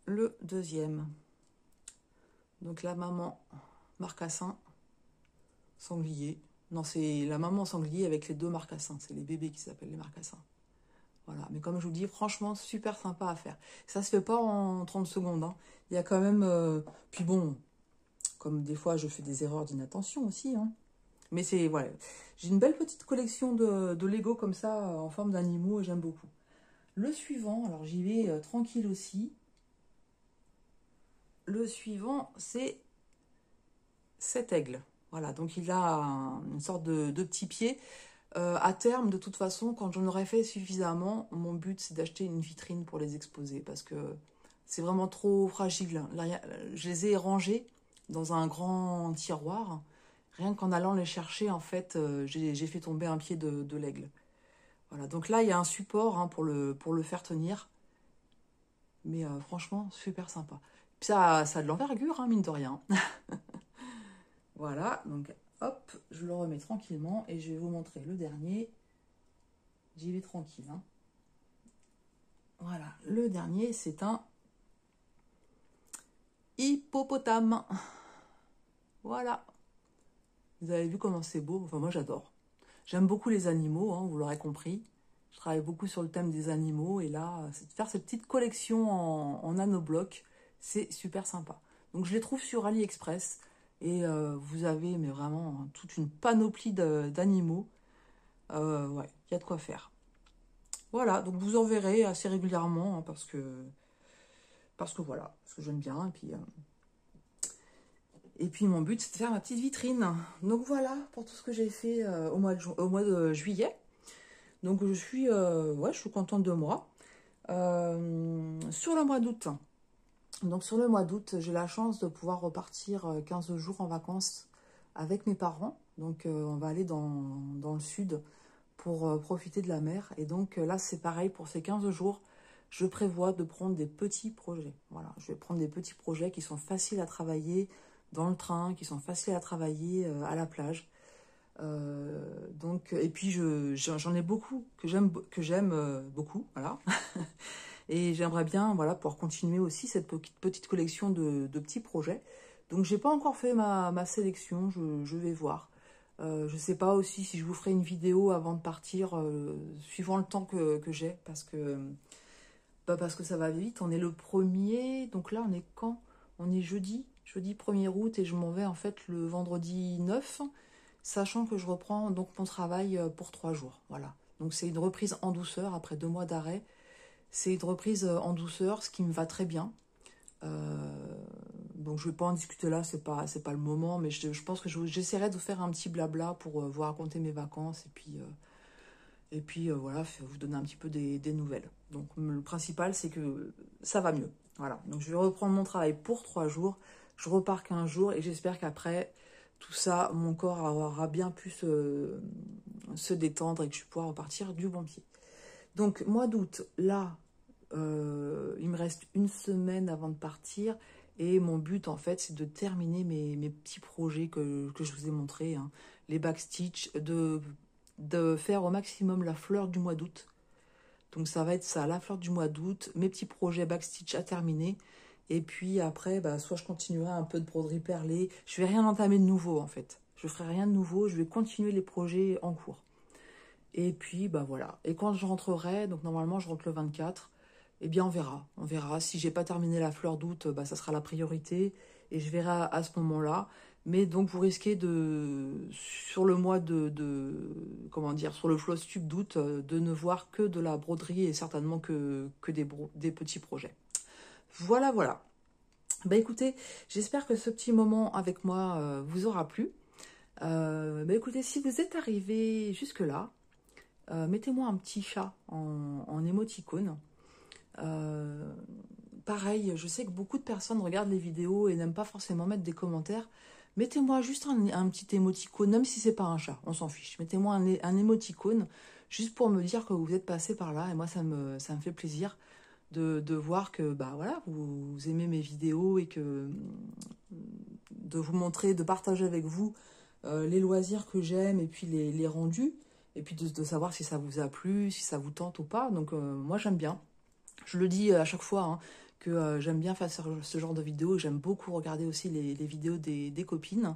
le deuxième. Donc, la maman marcassin sanglier. Non, c'est la maman sanglier avec les 2 marcassins. C'est les bébés qui s'appellent les marcassins. Voilà, mais comme je vous dis, franchement, super sympa à faire. Ça se fait pas en 30 secondes. Hein. Il y a quand même... Puis bon, comme des fois, je fais des erreurs d'inattention aussi. Hein. Mais c'est... Voilà. J'ai une belle petite collection de Lego comme ça, en forme d'animaux, et j'aime beaucoup. Le suivant, alors j'y vais tranquille aussi. Le suivant, c'est cet aigle. Voilà, donc il a une sorte de petit pied. À terme, de toute façon, quand j'en aurai fait suffisamment, mon but, c'est d'acheter une vitrine pour les exposer parce que c'est vraiment trop fragile. Là, je les ai rangés dans un grand tiroir. Rien qu'en allant les chercher, en fait, j'ai fait tomber un pied de l'aigle. Voilà, donc là, il y a un support hein, pour le faire tenir. Mais franchement, super sympa. Ça a de l'envergure, hein, mine de rien. Voilà, donc hop, je le remets tranquillement et je vais vous montrer le dernier. J'y vais tranquille. Hein. Voilà, le dernier, c'est un hippopotame. Voilà. Vous avez vu comment c'est beau? Enfin, moi, j'adore. J'aime beaucoup les animaux, hein, vous l'aurez compris. Je travaille beaucoup sur le thème des animaux. Et là, faire cette petite collection en nanoblocs, c'est super sympa. Donc, je les trouve sur AliExpress. Et vous avez mais vraiment toute une panoplie d'animaux. Ouais, il y a de quoi faire. Voilà, donc vous en verrez assez régulièrement, hein, parce que voilà, parce que j'aime bien. Et puis mon but, c'est de faire ma petite vitrine. Donc voilà pour tout ce que j'ai fait au mois de juillet. Donc ouais, je suis contente de moi. Sur le mois d'août. Donc sur le mois d'août, j'ai la chance de pouvoir repartir 15 jours en vacances avec mes parents. Donc on va aller dans le sud pour profiter de la mer. Et donc là, c'est pareil pour ces 15 jours. Je prévois de prendre des petits projets. Voilà, je vais prendre des petits projets qui sont faciles à travailler dans le train, qui sont faciles à travailler à la plage. Donc, et puis j'en ai beaucoup que j'aime beaucoup, voilà. Et j'aimerais bien, voilà, pouvoir continuer aussi cette petite collection de petits projets. Donc j'ai pas encore fait ma sélection, je vais voir. Je sais pas aussi si je vous ferai une vidéo avant de partir, suivant le temps que j'ai, parce que ça va vite. On est le 1er, donc là on est quand? On est jeudi 1er août, et je m'en vais en fait le vendredi 9, sachant que je reprends donc mon travail pour 3 jours. Voilà. Donc c'est une reprise en douceur après 2 mois d'arrêt. C'est une reprise en douceur, ce qui me va très bien. Donc je ne vais pas en discuter là, c'est pas le moment, mais je pense que j'essaierai de faire un petit blabla pour vous raconter mes vacances, et puis voilà, vous donner un petit peu des nouvelles. Donc le principal, c'est que ça va mieux. Voilà, donc je vais reprendre mon travail pour 3 jours, je repars 15 jours, et j'espère qu'après tout ça, mon corps aura bien pu se détendre, et que je vais pouvoir repartir du bon pied. Donc mois d'août, là, il me reste une semaine avant de partir, et mon but en fait c'est de terminer mes petits projets que je vous ai montrés, hein, les backstitch, de faire au maximum la fleur du mois d'août. Donc ça va être ça, la fleur du mois d'août, mes petits projets backstitch à terminer, et puis après soit je continuerai un peu de broderie perlée, je vais rien entamer de nouveau en fait, je ferai rien de nouveau, je vais continuer les projets en cours. Et puis voilà, et quand je rentrerai, donc normalement je rentre le 24, eh bien on verra. Si j'ai pas terminé la fleur d'août, ça sera la priorité, et je verrai à ce moment-là. Mais donc vous risquez sur le mois comment dire, sur le Flosstube d'août, de ne voir que de la broderie, et certainement que des petits projets. Voilà, voilà. Écoutez, j'espère que ce petit moment avec moi vous aura plu. Écoutez, si vous êtes arrivé jusque-là, mettez-moi un petit chat en émoticône. Pareil, je sais que beaucoup de personnes regardent les vidéos et n'aiment pas forcément mettre des commentaires. Mettez-moi juste un petit émoticône, même si c'est pas un chat, on s'en fiche. Mettez-moi un émoticône, juste pour me dire que vous êtes passé par là. Et moi, ça me fait plaisir de voir que voilà, vous aimez mes vidéos, et que de vous montrer, de partager avec vous les loisirs que j'aime, et puis les rendus, et puis de savoir si ça vous a plu, si ça vous tente ou pas. Donc moi j'aime bien. Je le dis à chaque fois, hein, que j'aime bien faire ce genre de vidéos. J'aime beaucoup regarder aussi les vidéos des copines,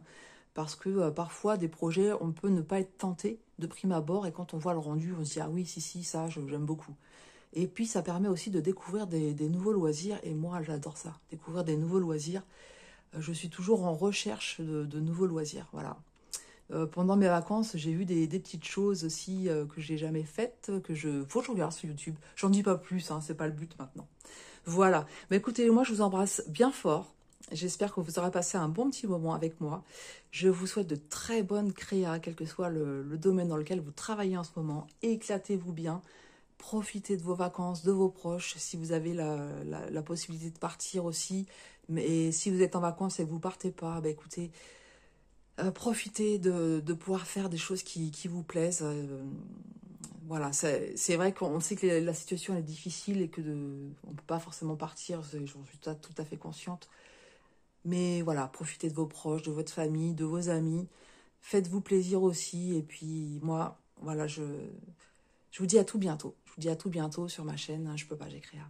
parce que parfois des projets, on peut ne pas être tenté de prime abord, et quand on voit le rendu, on se dit ah oui, si, ça j'aime beaucoup. Et puis ça permet aussi de découvrir des nouveaux loisirs, et moi j'adore ça, découvrir des nouveaux loisirs. Je suis toujours en recherche de nouveaux loisirs, voilà. Pendant mes vacances, j'ai vu des petites choses aussi que j'ai jamais faites, faut que je regarde sur YouTube. J'en dis pas plus, hein, c'est pas le but maintenant. Voilà. Écoutez, moi je vous embrasse bien fort. J'espère que vous aurez passé un bon petit moment avec moi. Je vous souhaite de très bonnes créas, quel que soit le domaine dans lequel vous travaillez en ce moment. Éclatez-vous bien. Profitez de vos vacances, de vos proches, si vous avez la possibilité de partir aussi. Mais si vous êtes en vacances et que vous partez pas, écoutez, profitez de pouvoir faire des choses qui vous plaisent. voilà, c'est vrai qu'on sait que la situation est difficile et que on ne peut pas forcément partir, j'en suis tout à fait consciente. Mais voilà, profitez de vos proches, de votre famille, de vos amis. Faites-vous plaisir aussi. Et puis moi, voilà, je vous dis à tout bientôt. Je vous dis à tout bientôt sur ma chaîne Je peux pas, j'ai créa.